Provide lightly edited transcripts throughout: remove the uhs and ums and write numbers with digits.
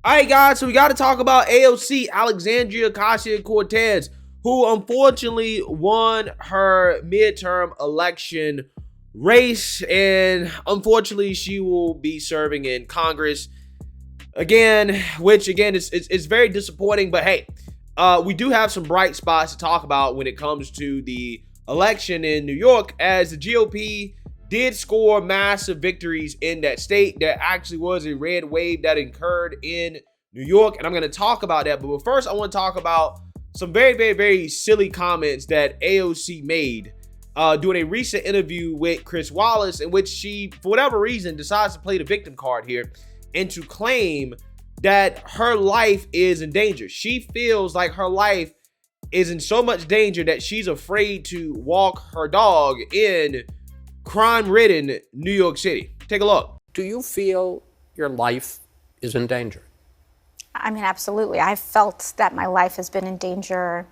All right, guys, so we got to talk about AOC, Alexandria Ocasio-Cortez, who unfortunately won her midterm election race, and unfortunately, she will be serving in Congress again, which again is very disappointing. But hey, we do have some bright spots to talk about when it comes to the election in New York, as the GOP did score massive victories in that state. There actually was a red wave that occurred in New York, and I'm going to talk about that. But first, I want to talk about some very, very, very silly comments that AOC made during a recent interview with Chris Wallace, in which she, for whatever reason, decides to play the victim card here and to claim that her life is in danger. She feels like her life is in so much danger that she's afraid to walk her dog in crime-ridden New York City. Take a look. Do you feel your life is in danger? I mean, absolutely. I've felt that my life has been in danger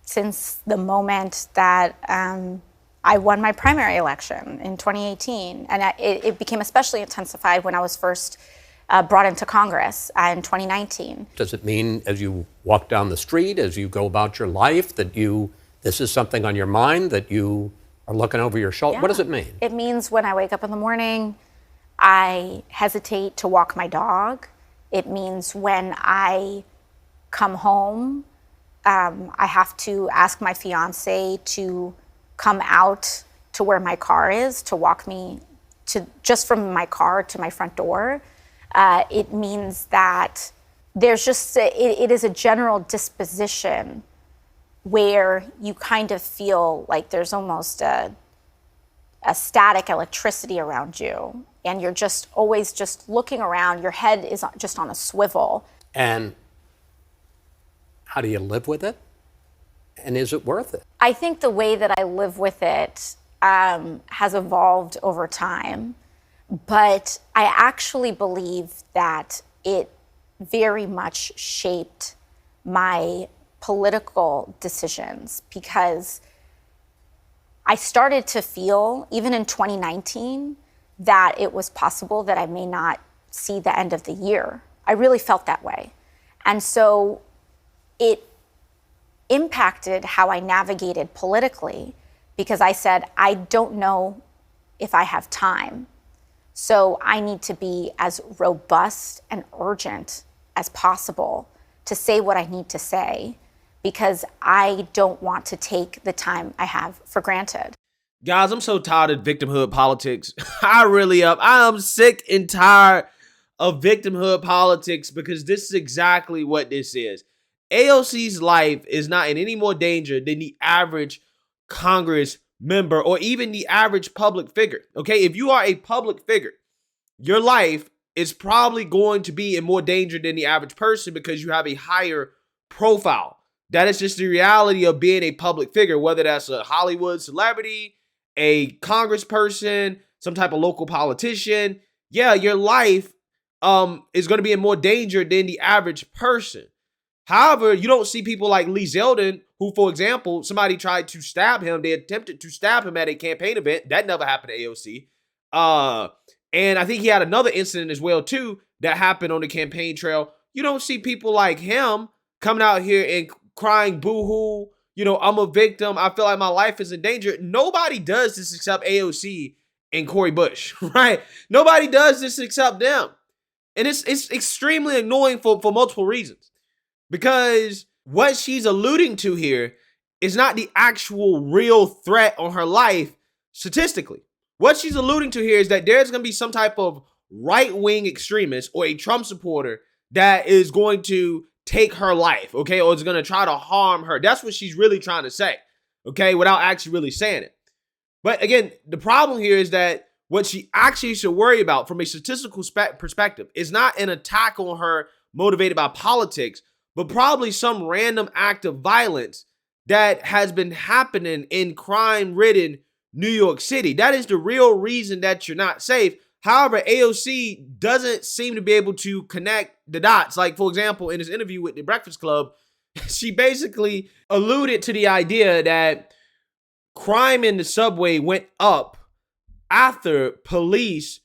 since the moment that I won my primary election in 2018. And it became especially intensified when I was first brought into Congress in 2019. Does it mean as you walk down the street, as you go about your life, that this is something on your mind, that you are looking over your shoulder? Yeah. What does it mean? It means when I wake up in the morning, I hesitate to walk my dog. It means when I come home, I have to ask my fiance to come out to where my car is to walk me just from my car to my front door. It means that there's just, it is a general disposition where you kind of feel like there's almost a static electricity around you, and you're just always just looking around. Your head is just on a swivel. And how do you live with it? And is it worth it? I think the way that I live with it has evolved over time, but I actually believe that it very much shaped my political decisions, because I started to feel, even in 2019, that it was possible that I may not see the end of the year. I really felt that way. And so it impacted how I navigated politically, because I said, I don't know if I have time. So I need to be as robust and urgent as possible to say what I need to say, because I don't want to take the time I have for granted. Guys, I'm so tired of victimhood politics. I am sick and tired of victimhood politics, because this is exactly what this is. AOC's life is not in any more danger than the average Congress member or even the average public figure. Okay, if you are a public figure, your life is probably going to be in more danger than the average person, because you have a higher profile. That is just the reality of being a public figure, whether that's a Hollywood celebrity, a congressperson, some type of local politician. Yeah, your life is going to be in more danger than the average person. However, you don't see people like Lee Zeldin, who, for example, somebody tried to stab him. They attempted to stab him at a campaign event. That never happened to AOC. And I think he had another incident as well, too, that happened on the campaign trail. You don't see people like him coming out here and crying boo-hoo. You know, I'm a victim. I feel like my life is in danger. Nobody does this except AOC and Cori Bush, right? Nobody does this except them. And it's extremely annoying for multiple reasons. Because what she's alluding to here is not the actual real threat on her life statistically. What she's alluding to here is that there's going to be some type of right-wing extremist or a Trump supporter that is going to take her life, okay, or is going to try to harm her. That's what she's really trying to say, okay, without actually really saying it. But again, the problem here is that what she actually should worry about from a statistical perspective is not an attack on her motivated by politics, but probably some random act of violence that has been happening in crime-ridden New York City. That is the real reason that you're not safe. However, AOC doesn't seem to be able to connect the dots. Like, for example, in this interview with The Breakfast Club, she basically alluded to the idea that crime in the subway went up after police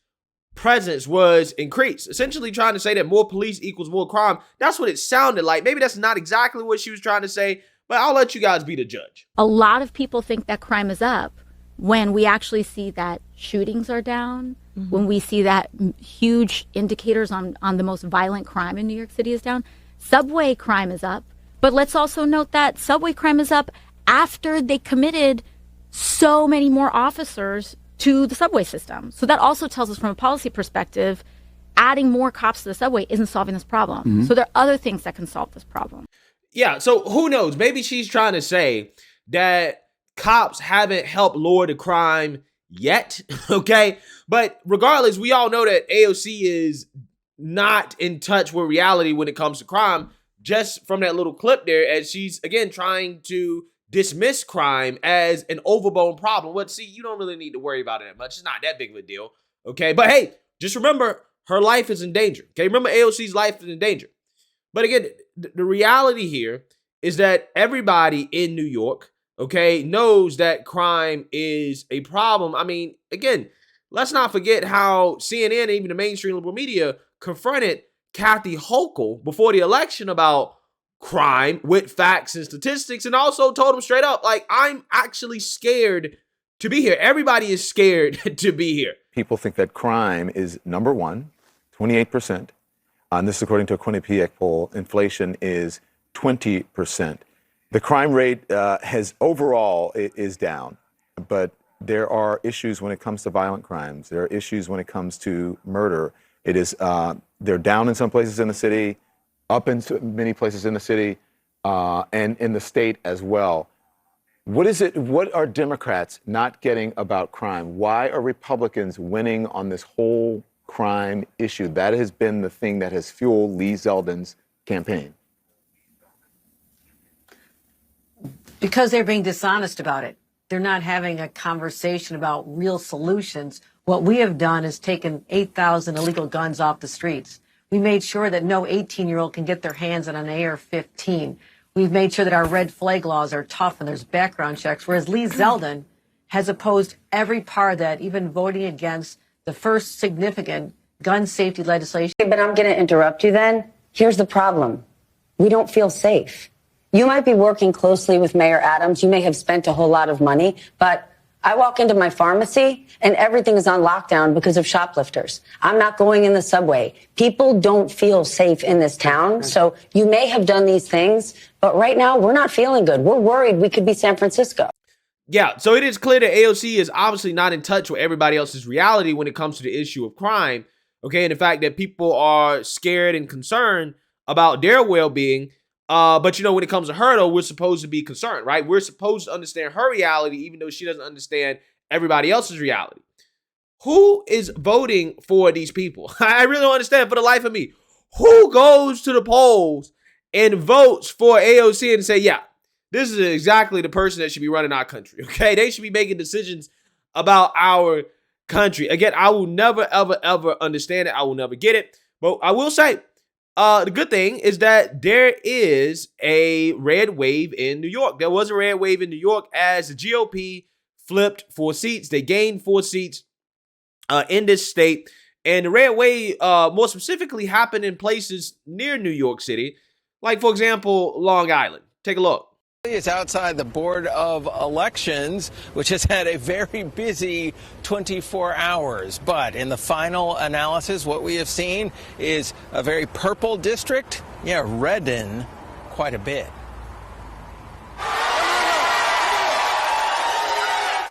presence was increased, essentially trying to say that more police equals more crime. That's what it sounded like. Maybe that's not exactly what she was trying to say, but I'll let you guys be the judge. A lot of people think that crime is up when we actually see that shootings are down, when we see that huge indicators on the most violent crime in New York City is down. Subway crime is up, but let's also note that subway crime is up after they committed so many more officers to the subway system. So that also tells us from a policy perspective, adding more cops to the subway isn't solving this problem. So there are other things that can solve this problem. Yeah, so who knows? Maybe she's trying to say that cops haven't helped lower the crime yet, okay? But regardless, we all know that AOC is not in touch with reality when it comes to crime, just from that little clip there, as she's, again, trying to dismiss crime as an overblown problem. Well, see, you don't really need to worry about it that much. It's not that big of a deal, okay? But hey, just remember, her life is in danger, okay? Remember, AOC's life is in danger. But again, the reality here is that everybody in New York, okay, knows that crime is a problem. I mean, again, let's not forget how CNN and even the mainstream liberal media confronted Kathy Hochul before the election about crime with facts and statistics, and also told them straight up, like, I'm actually scared to be here. Everybody is scared to be here. People think that crime is number one, 28%. And this is according to a Quinnipiac poll. Inflation is 20%. The crime rate has overall is down, but there are issues when it comes to violent crimes. There are issues when it comes to murder. It is they're down in some places in the city, up in many places in the city, and in the state as well. What is it? What are Democrats not getting about crime? Why are Republicans winning on this whole crime issue? That has been the thing that has fueled Lee Zeldin's campaign. Because they're being dishonest about it. They're not having a conversation about real solutions. What we have done is taken 8,000 illegal guns off the streets. We made sure that no 18-year-old can get their hands on an AR-15. We've made sure that our red flag laws are tough and there's background checks, whereas Lee Zeldin has opposed every part of that, even voting against the first significant gun safety legislation. But I'm going to interrupt you then. Here's the problem. We don't feel safe. You might be working closely with Mayor Adams. You may have spent a whole lot of money, but I walk into my pharmacy and everything is on lockdown because of shoplifters. I'm not going in the subway. People don't feel safe in this town. So you may have done these things, but right now we're not feeling good. We're worried we could be San Francisco. Yeah, so it is clear that AOC is obviously not in touch with everybody else's reality when it comes to the issue of crime, okay, and the fact that people are scared and concerned about their well-being. But, you know, when it comes to her, though, we're supposed to be concerned, right? We're supposed to understand her reality, even though she doesn't understand everybody else's reality. Who is voting for these people? I really don't understand for the life of me. Who goes to the polls and votes for AOC and say, yeah, this is exactly the person that should be running our country, okay? They should be making decisions about our country. Again, I will never, ever, ever understand it. I will never get it. But I will say, the good thing is that there is a red wave in New York. There was a red wave in New York as the GOP flipped 4 seats. They gained 4 seats in this state. And the red wave more specifically happened in places near New York City, like, for example, Long Island. Take a look. It's outside the Board of Elections, which has had a very busy 24 hours. But in the final analysis, what we have seen is a very purple district, redden quite a bit.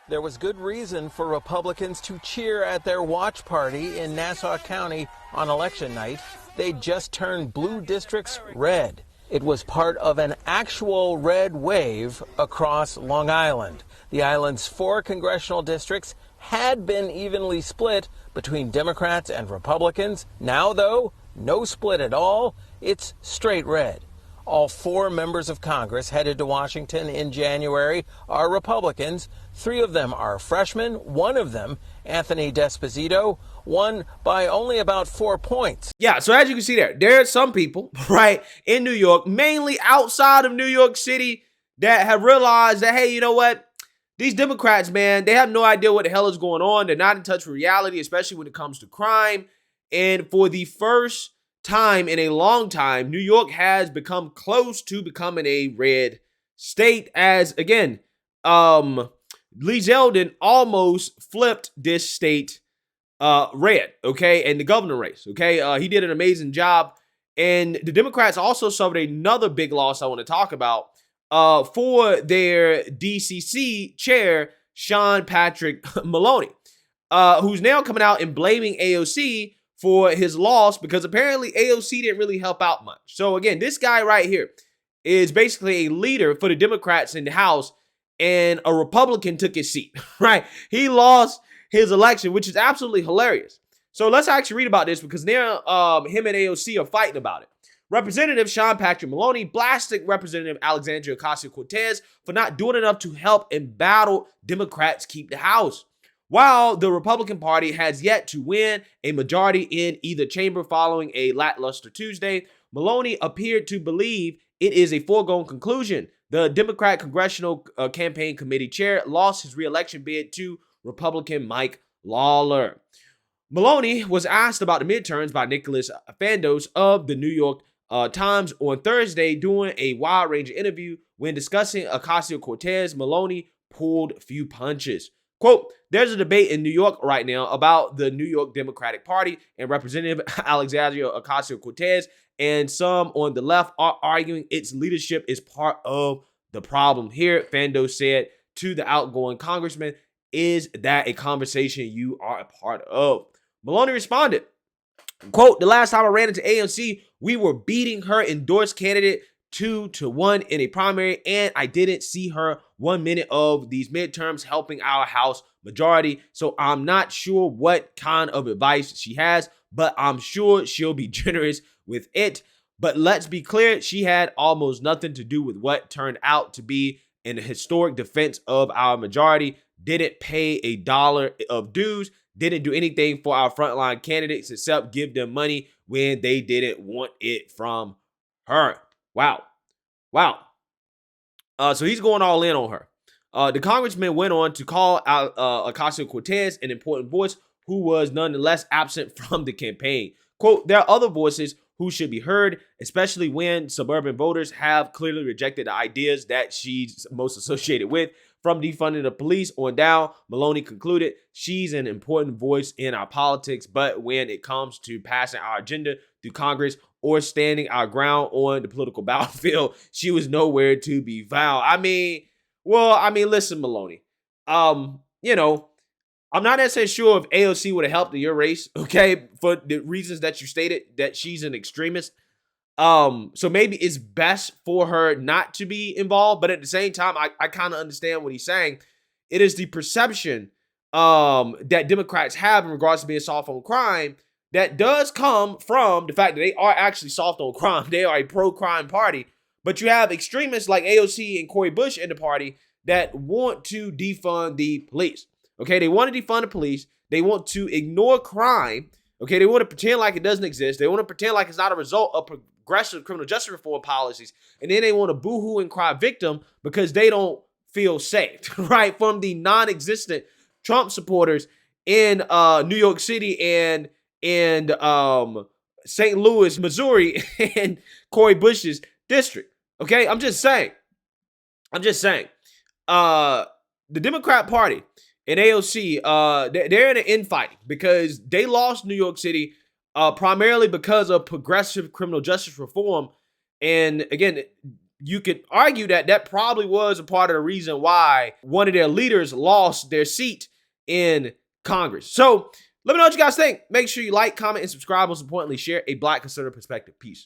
There was good reason for Republicans to cheer at their watch party in Nassau County on election night. They just turned blue districts red. It was part of an actual red wave across Long Island. The island's 4 congressional districts had been evenly split between Democrats and Republicans. Now, though, no split at all. It's straight red. All 4 members of Congress headed to Washington in January are Republicans. 3 of them are freshmen. 1 of them, Anthony D'Esposito, won by only about 4 points. Yeah, so as you can see there are some people, right, in New York, mainly outside of New York City, that have realized that, hey, you know what? these Democrats, man, they have no idea what the hell is going on. They're not in touch with reality, especially when it comes to crime. And for the first time in a long time, New York has become close to becoming a red state as, again, Lee Zeldin almost flipped this state red, okay, and the governor race, okay? He did an amazing job. And the Democrats also suffered another big loss I want to talk about for their DCC chair, Sean Patrick Maloney, who's now coming out and blaming AOC for his loss because apparently AOC didn't really help out much. So again, this guy right here is basically a leader for the Democrats in the House, and a Republican took his seat, right? He lost his election, which is absolutely hilarious. So let's actually read about this because now him and AOC are fighting about it. Representative Sean Patrick Maloney blasted Representative Alexandria Ocasio-Cortez for not doing enough to help embattled Democrats keep the House. While the Republican Party has yet to win a majority in either chamber following a lackluster Tuesday, Maloney appeared to believe it is a foregone conclusion. The Democrat Congressional Campaign Committee chair lost his re-election bid to Republican Mike Lawler. Maloney was asked about the midterms by Nicholas Fandos of the New York Times on Thursday during a wide-ranging interview. When discussing Ocasio-Cortez, Maloney pulled few punches. Quote, there's a debate in New York right now about the New York Democratic Party, and Representative Alexandria Ocasio-Cortez and some on the left are arguing its leadership is part of the problem here, Fandos said to the outgoing congressman. Is that a conversation you are a part of? Maloney responded, quote, the last time I ran into AOC, we were beating her endorsed candidate 2-1 in a primary, and I didn't see her 1 minute of these midterms helping our House majority. So I'm not sure what kind of advice she has, but I'm sure she'll be generous with it. But let's be clear, she had almost nothing to do with what turned out to be an historic defense of our majority. Didn't pay $1 of dues, didn't do anything for our frontline candidates except give them money when they didn't want it from her. Wow. So he's going all in on her. The congressman went on to call out Ocasio-Cortez an important voice who was nonetheless absent from the campaign. Quote, there are other voices who should be heard, especially when suburban voters have clearly rejected the ideas that she's most associated with. From defunding the police on down, Maloney concluded, she's an important voice in our politics, but when it comes to passing our agenda through Congress or standing our ground on the political battlefield, she was nowhere to be found. I mean, listen, Maloney, I'm not necessarily sure if AOC would have helped in your race, okay, for the reasons that you stated, that she's an extremist. So maybe it's best for her not to be involved, but at the same time, I kind of understand what he's saying. It is the perception that Democrats have in regards to being soft on crime that does come from the fact that they are actually soft on crime. They are a pro-crime party, but you have extremists like AOC and Cori Bush in the party that want to defund the police. Okay, they want to defund the police. They want to ignore crime. Okay, they want to pretend like it doesn't exist. They want to pretend like it's not a result of progressive criminal justice reform policies. And then they want to boohoo and cry victim because they don't feel safe, right? From the non-existent Trump supporters in New York City and St. Louis, Missouri, and Cori Bush's district. Okay, I'm just saying. The Democrat Party and AOC, they're in an infighting because they lost New York City primarily because of progressive criminal justice reform. And again, you could argue that that probably was a part of the reason why one of their leaders lost their seat in Congress. So let me know what you guys think. Make sure you like, comment, and subscribe. Most importantly, share a Black conservative perspective. Peace.